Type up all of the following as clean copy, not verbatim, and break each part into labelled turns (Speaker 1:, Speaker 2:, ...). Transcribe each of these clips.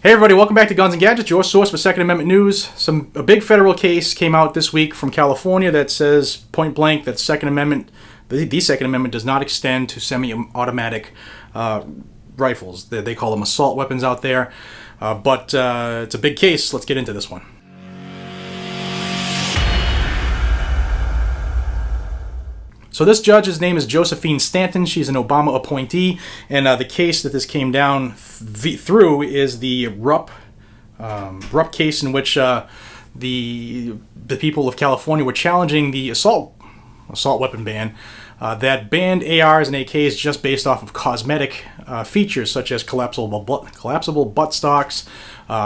Speaker 1: Hey everybody, welcome back to Guns and Gadgets, your source for Second Amendment news. A big federal case came out this week from California that says point blank that the Second Amendment does not extend to semi-automatic rifles. They call them assault weapons out there, but it's a big case. Let's get into this one. So this judge's name is Josephine Stanton. She's an Obama appointee, and the case that this came down through is the Rupp case, in which the people of California were challenging the assault weapon ban that banned ARs and AKs just based off of cosmetic features such as collapsible buttstocks,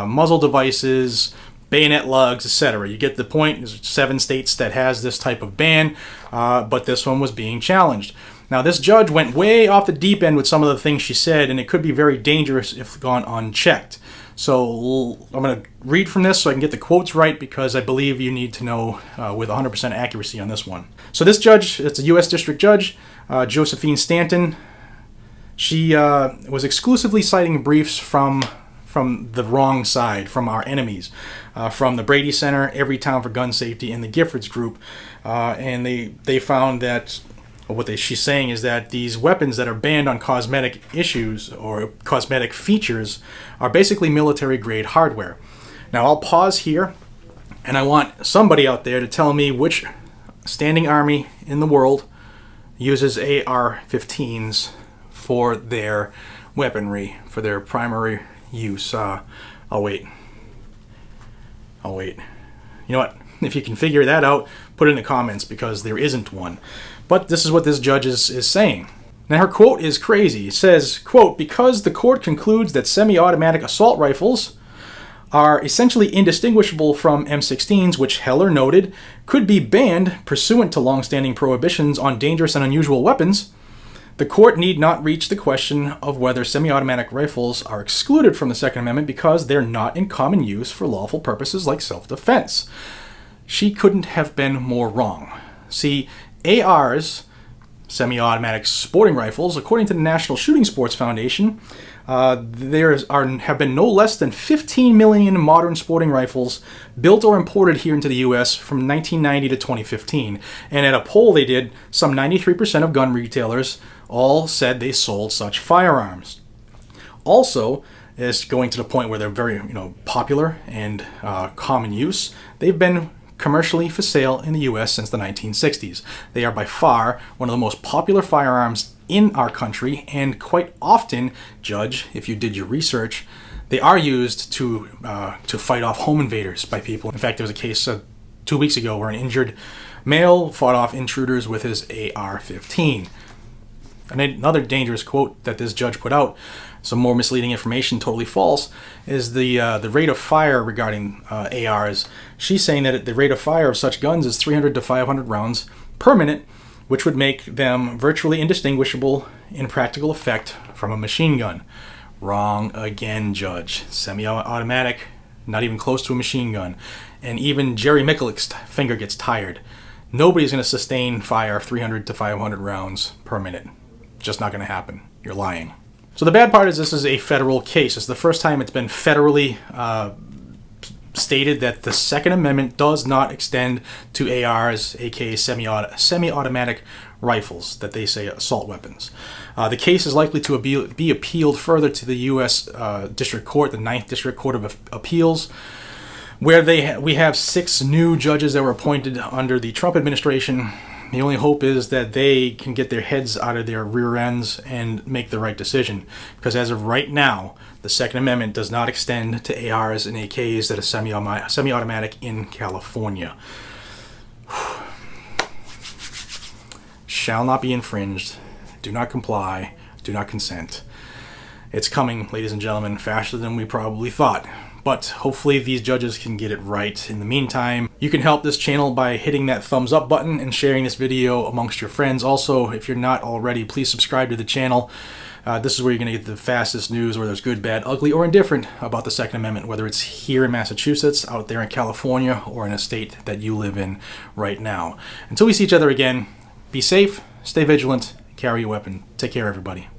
Speaker 1: muzzle devices, bayonet lugs, etc. You get the point. There's 7 states that has this type of ban, but this one was being challenged. Now, this judge went way off the deep end with some of the things she said, and it could be very dangerous if gone unchecked. So I'm going to read from this so I can get the quotes right, because I believe you need to know with 100% accuracy on this one. So this judge, it's a U.S. District Judge, Josephine Stanton. She was exclusively citing briefs from the wrong side, from our enemies, from the Brady Center, Everytown for Gun Safety, and the Giffords Group, and they found that she's saying is that these weapons that are banned on cosmetic issues or cosmetic features are basically military-grade hardware. Now I'll pause here, and I want somebody out there to tell me which standing army in the world uses AR-15s for their weaponry, for their primary use. I'll wait. You know what? If you can figure that out, put it in the comments, because there isn't one. But this is what this judge is saying. Now her quote is crazy. It says, quote, "Because the court concludes that semi-automatic assault rifles are essentially indistinguishable from M16s, which Heller noted could be banned pursuant to long-standing prohibitions on dangerous and unusual weapons, the court need not reach the question of whether semi-automatic rifles are excluded from the Second Amendment because they're not in common use for lawful purposes like self-defense." She couldn't have been more wrong. See, ARs, semi-automatic sporting rifles, according to the National Shooting Sports Foundation, have been no less than 15 million modern sporting rifles built or imported here into the U.S. from 1990 to 2015. And at a poll they did, some 93% of gun retailers all said they sold such firearms. Also, is going to the point where they're very popular and common use, they've been commercially for sale in the U.S. since the 1960s. They are by far one of the most popular firearms in our country, and quite often, Judge, if you did your research, they are used to fight off home invaders by people. In fact, there was a case 2 weeks ago where an injured male fought off intruders with his AR-15. Another dangerous quote that this judge put out, some more misleading information, totally false, is the rate of fire regarding ARs. She's saying that the rate of fire of such guns is 300 to 500 rounds per minute, which would make them virtually indistinguishable in practical effect from a machine gun. Wrong again, Judge. Semi-automatic, not even close to a machine gun. And even Jerry Miculek's finger gets tired. Nobody's going to sustain fire 300 to 500 rounds per minute. Just not going to happen. You're lying. So the bad part is this is a federal case. It's the first time it's been federally stated that the Second Amendment does not extend to ARs, aka semi-automatic rifles, that they say assault weapons. The case is likely to be appealed further to the U.S. District Court, the 9th District Court of Appeals, where we have 6 new judges that were appointed under the Trump administration. The only hope is that they can get their heads out of their rear ends and make the right decision. Because as of right now, the Second Amendment does not extend to ARs and AKs that are semi-automatic in California. Shall not be infringed. Do not comply. Do not consent. It's coming, ladies and gentlemen, faster than we probably thought. But hopefully these judges can get it right. In the meantime, you can help this channel by hitting that thumbs up button and sharing this video amongst your friends. Also, if you're not already, please subscribe to the channel. This is where you're going to get the fastest news, whether it's good, bad, ugly, or indifferent about the Second Amendment, whether it's here in Massachusetts, out there in California, or in a state that you live in right now. Until we see each other again, be safe, stay vigilant, carry a weapon. Take care, everybody.